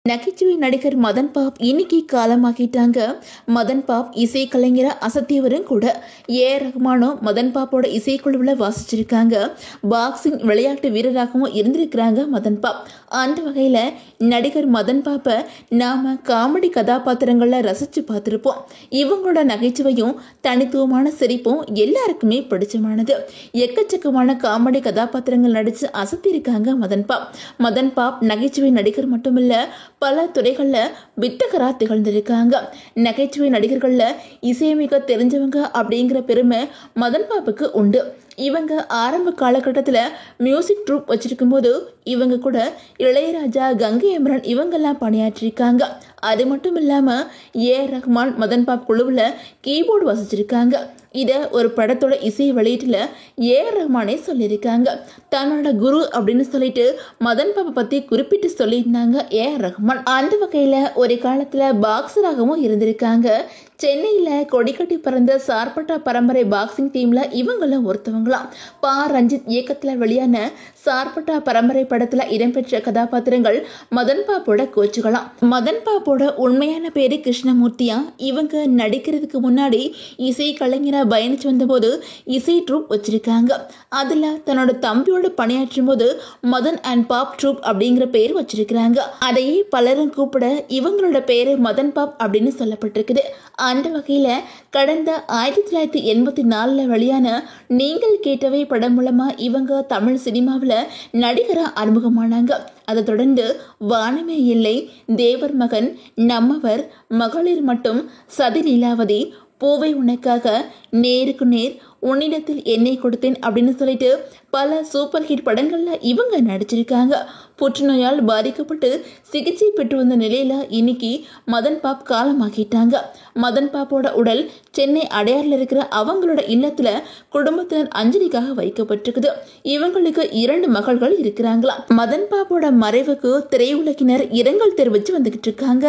நகைச்சுவை நடிகர் மதன் பாப் இன்னைக்கு காலமாக்கிட்டாங்க. மதன் பாப் இசை கலைஞரை அசத்தியவரும் கூட. ரஹ்மானும் மதன் பாப்போட இசைக்குழுவில் வாசிச்சிருக்காங்க. பாக்ஸிங் விளையாட்டு வீரராகவும் இருந்திருக்கிறாங்க மதன் பாப். அந்த வகையில் நடிகர் மதன் பாப்பை நாம காமெடி கதாபாத்திரங்களில் ரசித்து பார்த்துருப்போம். இவங்களோட நகைச்சுவையும் தனித்துவமான சிரிப்பும் எல்லாருக்குமே பிடிச்சமானது. எக்கச்சக்கமான காமெடி கதாபாத்திரங்கள் நடித்து அசத்தியிருக்காங்க மதன் பாப். மதன் பாப் நகைச்சுவை நடிகர் மட்டுமில்ல, பல துறைகளில் வித்தகரா திகழ்ந்திருக்காங்க. நகைச்சுவை நடிகர்களில் இசையமைக்க தெரிஞ்சவங்க அப்படிங்கிற பெருமை மதன் பாப்புக்கு உண்டு. இவங்க ஆரம்ப காலகட்டத்தில் மியூசிக் ட்ரூப் வச்சிருக்கும் போது இவங்க கூட இளையராஜா, கங்கை அமரன் இவங்கெல்லாம் பணியாற்றிருக்காங்க. அது மட்டும் இல்லாமல் ரஹ்மான் மதன் பாப் குழுவில் கீபோர்டு வாசிச்சிருக்காங்க. இதை ஒரு படத்தோட இசை வெளியீட்டில் ரஹ்மானே சொல்லியிருக்காங்க. தன்னோட குரு அப்படின்னு சொல்லிட்டு மதன் பாப்பை பற்றி குறிப்பிட்டு சொல்லியிருந்தாங்க ரஹ்மான். அந்த வகையில் ஒரு காலத்தில் பாக்ஸராகவும் இருந்திருக்காங்க. சென்னையில் கொடிக்கட்டி பறந்த சார்பட்டா பரம்பரை பாக்ஸிங் டீமில் இவங்களும் ஒருத்தவங்களாம். பா ரஞ்சித் இயக்கத்தில் வெளியான சார்பட்டா பரம்பரை படத்தில் இடம்பெற்ற கதாபாத்திரங்கள் மதன் பாப்போட கோச்சுகளாம். மதன் பாப்போட உண்மையான பேரு கிருஷ்ணமூர்த்தியா. இவங்க நடிக்கிறதுக்கு முன்னாடி இசை கலைஞராக பயணிச்சு வந்தபோது இசை ட்ரூப் வச்சிருக்காங்க. அதில் தன்னோட தம்பியோட பணியாற்றும் போது மதன் அண்ட் பாப் ட்ரூப் அப்படிங்கிற பேர் வச்சிருக்கிறாங்க. அதையே பலரும் கூப்பிட இவங்களோட பேரு மதன் பாப் அப்படின்னு சொல்லப்பட்டிருக்குது. அந்த வகையில் கடந்த 1984 வெளியான நீங்கள் கேட்டவை படம் மூலமா இவங்க தமிழ் சினிமாவில் நடிகராக அறிமுகமானாங்க. அதை தொடர்ந்து வானமே இல்லை, தேவர் மகன், நம்மவர், மகளிர் மட்டும், சதி லீலாவதி, பூவை உனக்காக, நேருக்கு நேர், உன்னிடத்தில் என்னை கொடுத்தேன் அப்படின்னு சொல்லிட்டு பல சூப்பர் ஹிட் படங்கள்ல இவங்க நடிச்சிருக்காங்க. புற்றுநோயால் பாதிக்கப்பட்டு சிகிச்சை பெற்று வந்த நிலையில இன்னைக்கு மதன் பாப் காலமாக்கிட்டாங்க. மதன் பாப்போட உடல் சென்னை அடையாறில் இருக்கிற அவங்களோட இல்லத்துல குடும்பத்தினர் அஞ்சலிக்காக வைக்கப்பட்டிருக்குது. இவங்களுக்கு 2 மகள்கள் இருக்கிறாங்களா. மதன் பாப்போட மறைவுக்கு திரையுலகினர் இரங்கல் தெரிவித்து வந்துகிட்டு இருக்காங்க.